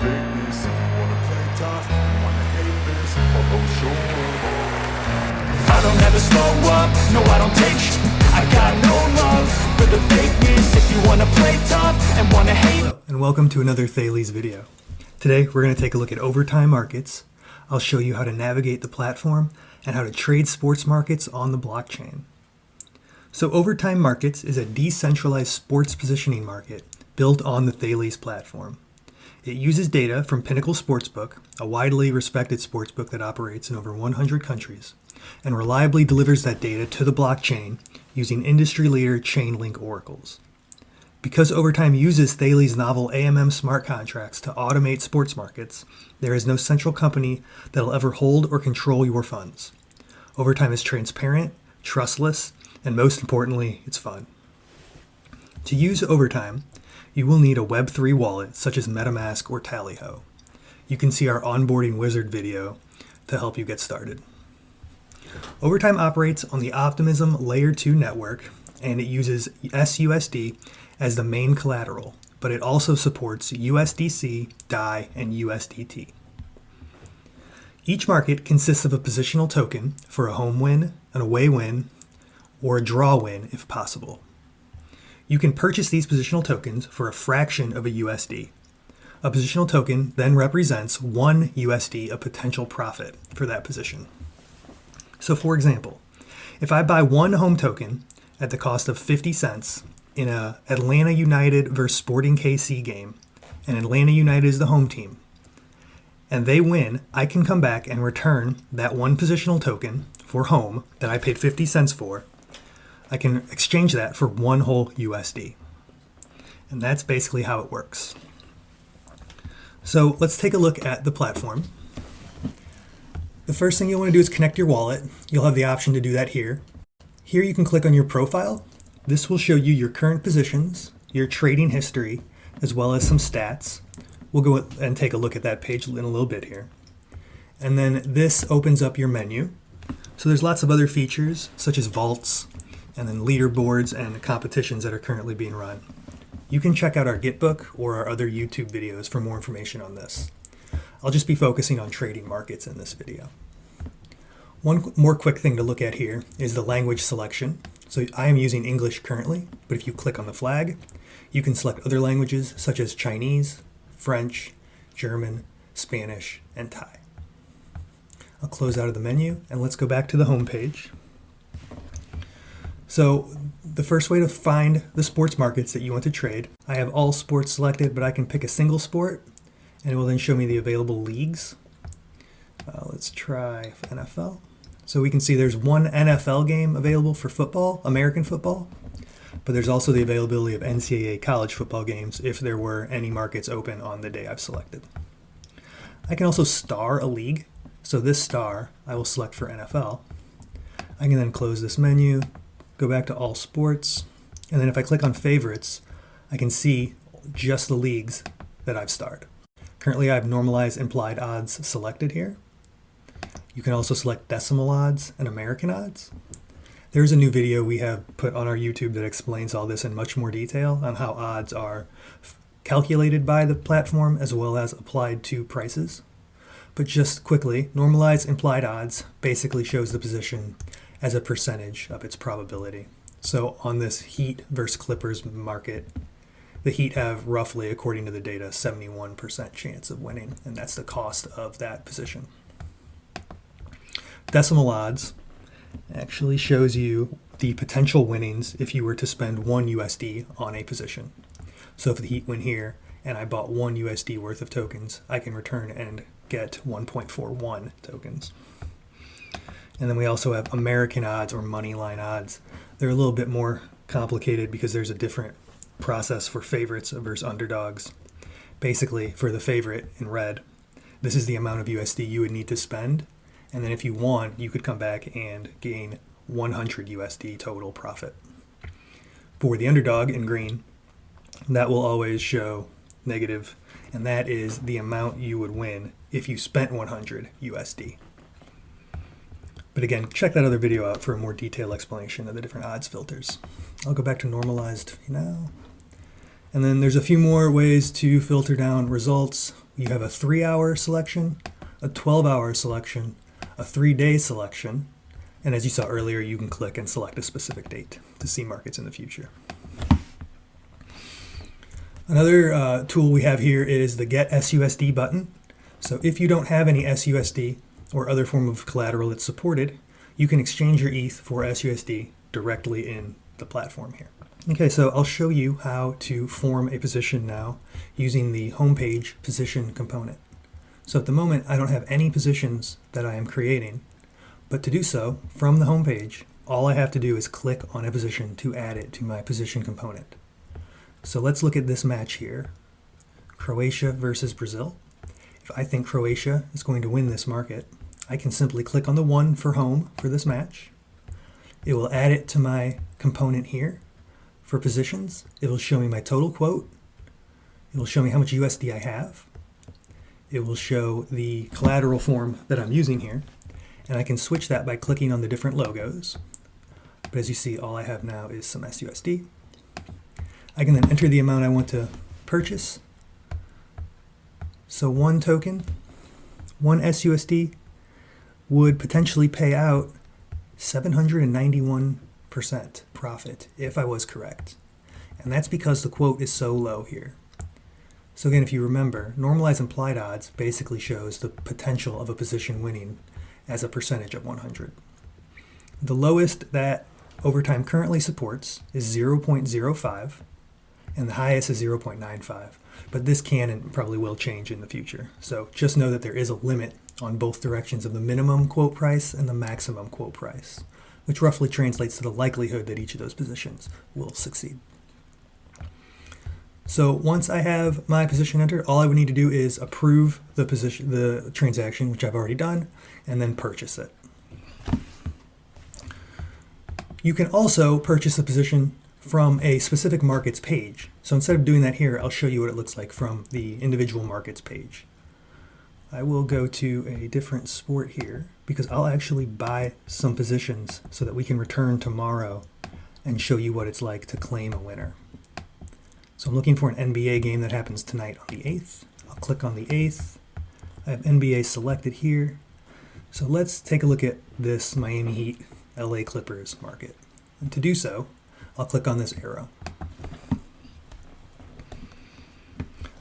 fakeness. If you wanna play tough and wanna hate this, I'll show up. I don't ever slow up, no I don't take I got no love for the fakeness. If you wanna play tough and wanna hate. Hello, and welcome to another Thales video. Today we're going to take a look at overtime markets. I'll show you how to navigate the platform and how to trade sports markets on the blockchain. So overtime markets is a decentralized sports positioning market built on the Thales platform. It uses data from Pinnacle Sportsbook, a widely respected sportsbook that operates in over 100 countries, and reliably delivers that data to the blockchain using industry leader Chainlink oracles. Because Overtime uses Thales' novel AMM smart contracts to automate sports markets, there is no central company that will ever hold or control your funds. Overtime is transparent, trustless, and most importantly, it's fun. To use Overtime, you will need a Web3 wallet such as MetaMask or Tallyho. You can see our onboarding wizard video to help you get started. Overtime operates on the Optimism Layer 2 network, and it uses SUSD as the main collateral, but it also supports USDC, DAI, and USDT. Each market consists of a positional token for a home win, an away win, or a draw win if possible. You can purchase these positional tokens for a fraction of a USD. A positional token then represents 1 USD of potential profit for that position. So for example, if I buy one home token at the cost of 50 cents in a Atlanta United versus Sporting KC game, and Atlanta United is the home team, and they win, I can come back and return that one positional token for home that I paid 50 cents for. I can exchange that for one whole USD. And that's basically how it works. So let's take a look at the platform. The first thing you'll want to do is connect your wallet. You'll have the option to do that here. Here you can click on your profile. This will show you your current positions, your trading history, as well as some stats. We'll go and take a look at that page in a little bit here. And then this opens up your menu. So there's lots of other features such as vaults, and then leaderboards and competitions that are currently being run. You can check out our Gitbook or our other YouTube videos for more information on this. I'll just be focusing on trading markets in this video. One more quick thing to look at here is the language selection. So I am using English currently, but if you click on the flag, you can select other languages such as Chinese, French, German, Spanish, and Thai. I'll close out of the menu and let's go back to the home page. So the first way to find the sports markets that you want to trade, I have all sports selected, but I can pick a single sport and it will then show me the available leagues. Let's try NFL. So we can see there's one NFL game available for football, American football, but there's also the availability of NCAA college football games if there were any markets open on the day I've selected. I can also star a league. So this star I will select for NFL. I can then close this menu, go back to all sports, and then if I click on favorites, I can see just the leagues that I've starred. Currently I have normalized implied odds selected here. You can also select decimal odds and American odds. There's a new video we have put on our YouTube that explains all this in much more detail on how odds are calculated by the platform as well as applied to prices. But just quickly, normalized implied odds basically shows the position as a percentage of its probability. So on this Heat versus Clippers market, the Heat have roughly, according to the data, 71% chance of winning, and that's the cost of that position. Decimal odds actually shows you the potential winnings if you were to spend 1 USD on a position. So if the Heat win here and I bought 1 USD worth of tokens, I can return and get 1.41 tokens. And then we also have American odds or money line odds. They're a little bit more complicated because there's a different process for favorites versus underdogs. Basically, for the favorite in red, this is the amount of USD you would need to spend. And then if you won, you could come back and gain 100 USD total profit. For the underdog in green, that will always show negative, and that is the amount you would win if you spent 100 USD. But again, check that other video out for a more detailed explanation of the different odds filters. I'll go back to normalized now. And then there's a few more ways to filter down results. you have a 3-hour selection, a 12-hour selection, a 3-day selection, and as you saw earlier, you can click and select a specific date to see markets in the future. Another tool we have here is the Get SUSD button. So if you don't have any SUSD or other form of collateral that's supported, you can exchange your ETH for SUSD directly in the platform here. Okay, so I'll show you how to form a position now using the homepage position component. So at the moment, I don't have any positions that I am creating, but to do so from the homepage, all I have to do is click on a position to add it to my position component. So let's look at this match here, Croatia versus Brazil. If I think Croatia is going to win this market, I can simply click on the 1 for home for this match. It will add it to my component here. For positions, it will show me my total quote. It will show me how much USD I have. It will show the collateral form that I'm using here. And I can switch that by clicking on the different logos. But as you see, all I have now is some SUSD. I can then enter the amount I want to purchase. So one token, one SUSD, would potentially pay out 791% profit if I was correct. And that's because the quote is so low here. So again, if you remember, normalized implied odds basically shows the potential of a position winning as a percentage of 100. The lowest that Overtime currently supports is 0.05, and the highest is 0.95. But this can and probably will change in the future. So just know that there is a limit on both directions of the minimum quote price and the maximum quote price, which roughly translates to the likelihood that each of those positions will succeed. So once I have my position entered, all I would need to do is approve the transaction, which I've already done, and then purchase it. You can also purchase a position from a specific markets page. So instead of doing that here, I'll show you what it looks like from the individual markets page. I will go to a different sport here because I'll actually buy some positions so that we can return tomorrow and show you what it's like to claim a winner. So I'm looking for an NBA game that happens tonight on the 8th. I'll click on the 8th. I have NBA selected here. So let's take a look at this Miami Heat LA Clippers market. And to do so, I'll click on this arrow.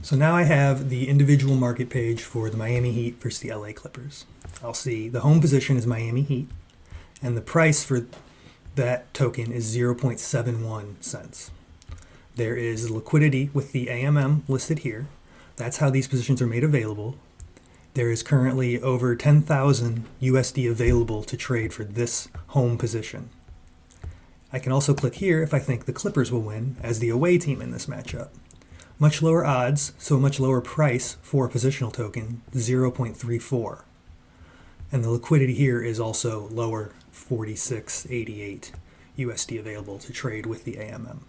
So now I have the individual market page for the Miami Heat versus the LA Clippers. I'll see the home position is Miami Heat, and the price for that token is 0.71 cents. There is liquidity with the AMM listed here. That's how these positions are made available. There is currently over 10,000 USD available to trade for this home position. I can also click here if I think the Clippers will win as the away team in this matchup. Much lower odds, so a much lower price for a positional token, 0.34. And the liquidity here is also lower, 46.88 USD available to trade with the AMM.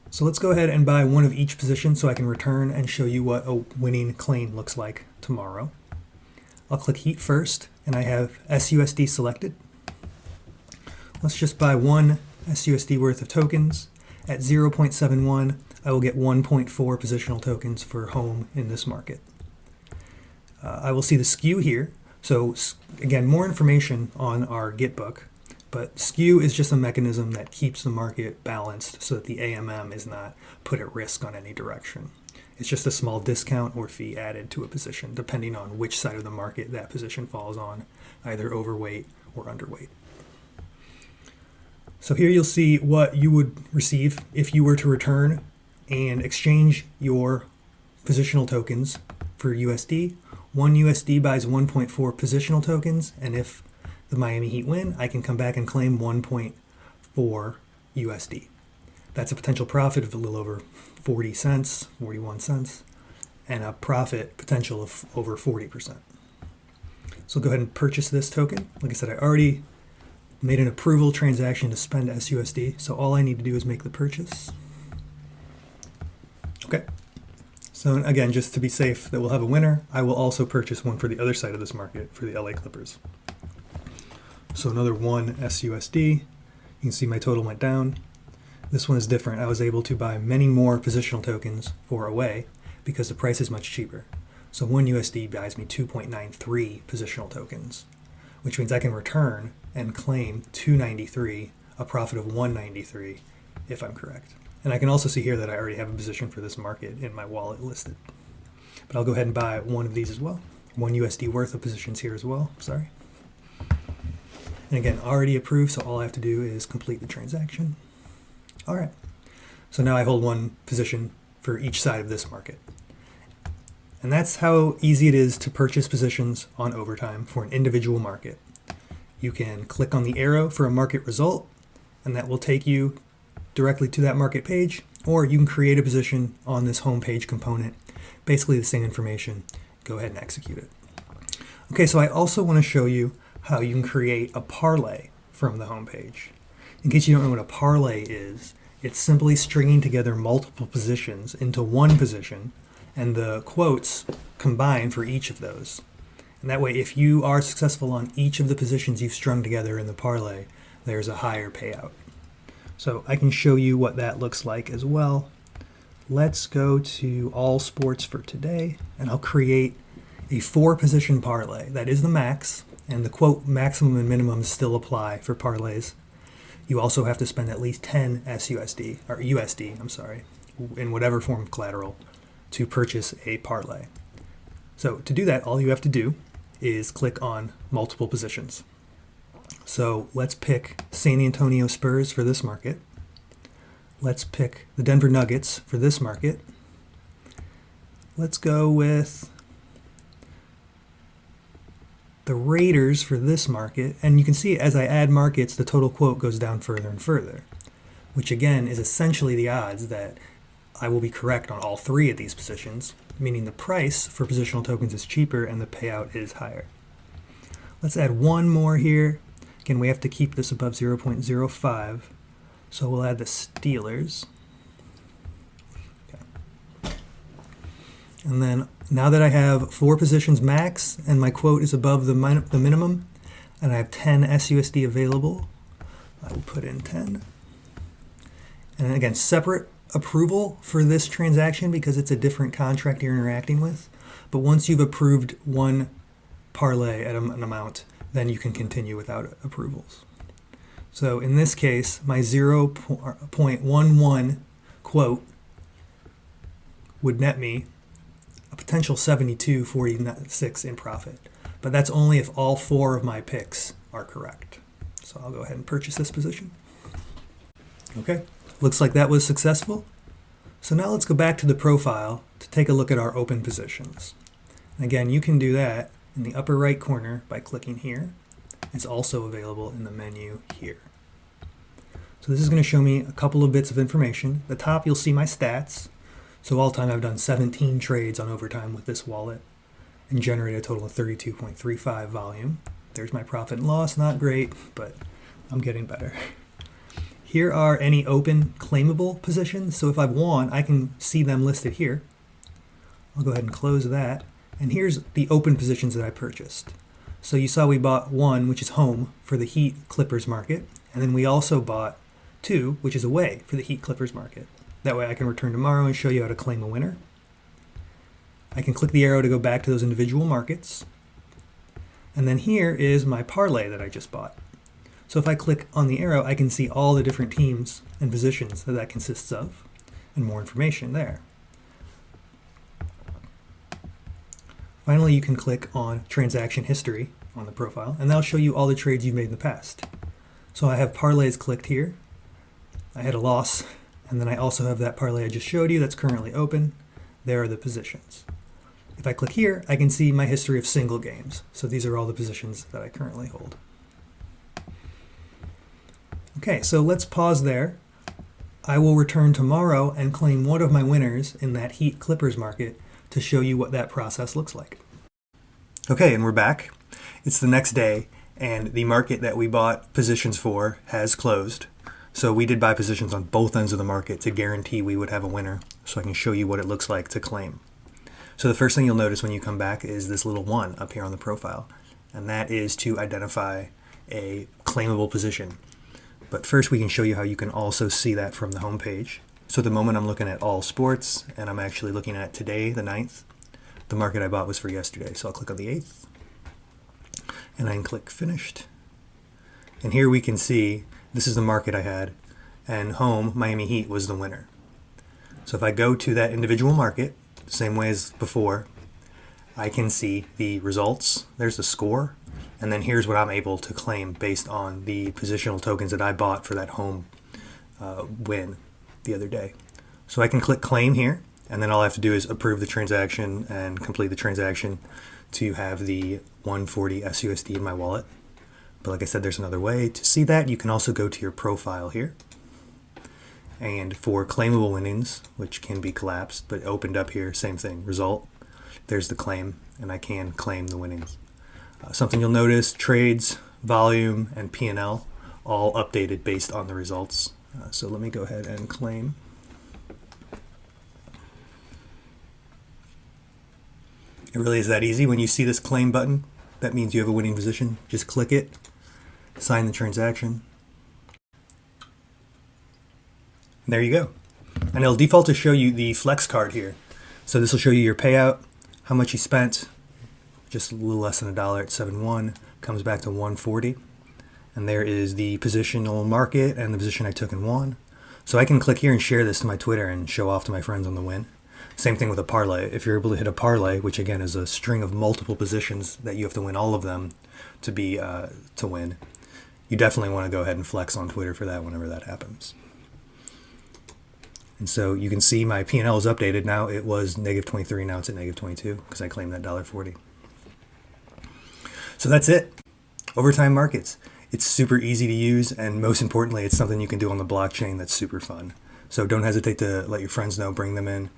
So let's go ahead and buy one of each position so I can return and show you what a winning claim looks like tomorrow. I'll click Heat first, and I have SUSD selected. Let's just buy one SUSD worth of tokens. At 0.71, I will get 1.4 positional tokens for home in this market. I will see the skew here. So again, more information on our Gitbook, but skew is just a mechanism that keeps the market balanced so that the AMM is not put at risk on any direction. It's just a small discount or fee added to a position, depending on which side of the market that position falls on, either overweight or underweight. So here you'll see what you would receive if you were to return and exchange your positional tokens for USD. One USD buys 1.4 positional tokens, and if the Miami Heat win, I can come back and claim 1.4 USD. That's a potential profit of a little over 40 cents, 41 cents, and a profit potential of over 40%. So go ahead and purchase this token. Like I said, I already made an approval transaction to spend SUSD, so all I need to do is make the purchase. Okay. So again, just to be safe that we'll have a winner, I will also purchase one for the other side of this market for the LA Clippers. So another one SUSD. You can see my total went down. This one is different. I was able to buy many more positional tokens for away because the price is much cheaper. So 1 USD buys me 2.93 positional tokens, which means I can return and claim 293, a profit of 193 if I'm correct. And I can also see here that I already have a position for this market in my wallet listed. But I'll go ahead and buy one of these as well. 1 USD worth of positions here as well, sorry. And again, already approved, so all I have to do is complete the transaction. All right, so now I hold one position for each side of this market. And that's how easy it is to purchase positions on Overtime for an individual market. You can click on the arrow for a market result, and that will take you directly to that market page, or you can create a position on this home page component, basically the same information. Go ahead and execute it. Okay, so I also want to show you how you can create a parlay from the home page. In case you don't know what a parlay is, it's simply stringing together multiple positions into one position and the quotes combine for each of those. And that way, if you are successful on each of the positions you've strung together in the parlay, there's a higher payout. So I can show you what that looks like as well. Let's go to all sports for today, and I'll create a 4-position parlay. That is the max, and the quote maximum and minimum still apply for parlays. You also have to spend at least 10 SUSD, or USD, I'm sorry, in whatever form of collateral to purchase a parlay. So to do that, all you have to do is click on multiple positions. So let's pick San Antonio Spurs for this market. Let's pick the Denver Nuggets for this market. Let's go with the Raiders for this market. And you can see as I add markets, the total quote goes down further and further, which again is essentially the odds that I will be correct on all 3 of these positions, meaning the price for positional tokens is cheaper and the payout is higher. Let's add one more here. Again, we have to keep this above 0.05, so we'll add the Steelers. Okay. And then now that I have 4 positions max and my quote is above the minimum, and I have 10 SUSD available, I will put in 10. And again, separate approval for this transaction because it's a different contract you're interacting with. But once you've approved one parlay at an amount, then you can continue without approvals. So in this case, my 0.11 quote would net me a potential 72.46 in profit. But that's only if all 4 of my picks are correct. So I'll go ahead and purchase this position. Okay, looks like that was successful. So now let's go back to the profile to take a look at our open positions. And again, you can do that in the upper right corner by clicking here. It's also available in the menu here. So this is going to show me a couple of bits of information. At the top, you'll see my stats. So all time I've done 17 trades on Overtime with this wallet and generated a total of 32.35 volume. There's my profit and loss. Not great, but I'm getting better. Here are any open claimable positions. So if I've won, I can see them listed here. I'll go ahead and close that. And here's the open positions that I purchased. So you saw we bought 1, which is home for the Heat Clippers market. And then we also bought 2, which is away for the Heat Clippers market. That way I can return tomorrow and show you how to claim a winner. I can click the arrow to go back to those individual markets. And then here is my parlay that I just bought. So if I click on the arrow, I can see all the different teams and positions that that consists of, and more information there. Finally, you can click on transaction history on the profile, and that'll show you all the trades you've made in the past. So I have parlays clicked here. I had a loss, and then I also have that parlay I just showed you that's currently open. There are the positions. If I click here, I can see my history of single games. So these are all the positions that I currently hold. Okay, so let's pause there. I will return tomorrow and claim one of my winners in that Heat Clippers market to show you what that process looks like. Okay, and we're back. It's the next day, and the market that we bought positions for has closed. So we did buy positions on both ends of the market to guarantee we would have a winner, so I can show you what it looks like to claim. So the first thing you'll notice when you come back is this little 1 up here on the profile, and that is to identify a claimable position. But first we can show you how you can also see that from the home page. So at the moment I'm looking at all sports, and I'm actually looking at today, the 9th. The market I bought was for yesterday, so I'll click on the 8th, and I can click finished. And here we can see this is the market I had, and home, Miami Heat, was the winner. So if I go to that individual market, same way as before, I can see the results. There's the score, and then here's what I'm able to claim based on the positional tokens that I bought for that home win the other day. So I can click claim here, and then all I have to do is approve the transaction and complete the transaction to have the 140 SUSD in my wallet. But like I said, there's another way to see that. You can also go to your profile here, and for claimable winnings, which can be collapsed but opened up here, same thing, result, there's the claim, and I can claim the winnings. Something you'll notice, trades, volume, and P&L all updated based on the results. So let me go ahead and claim. It really is that easy. When you see this claim button, that means you have a winning position. Just click it, sign the transaction. And there you go. And it'll default to show you the flex card here. So this will show you your payout, how much you spent, just a little less than $1 at 7.1, comes back to 140. And there is the positional market and the position I took and won. So I can click here and share this to my Twitter and show off to my friends on the win. Same thing with a parlay. If you're able to hit a parlay, which again is a string of multiple positions that you have to win all of them to be to win, you definitely want to go ahead and flex on Twitter for that whenever that happens. And so you can see my P&L is updated now. It was -23, now it's at -22 because I claimed that $1.40. So that's it. Overtime markets. It's super easy to use, and most importantly, it's something you can do on the blockchain that's super fun. So don't hesitate to let your friends know, bring them in,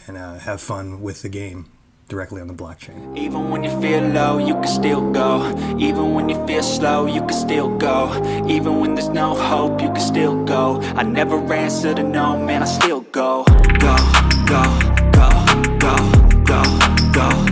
and have fun with the game directly on the blockchain. Even when you feel low, you can still go. Even when you feel slow, you can still go. Even when there's no hope, you can still go. I never answer to no, man, I still go. Go, go, go, go, go, go.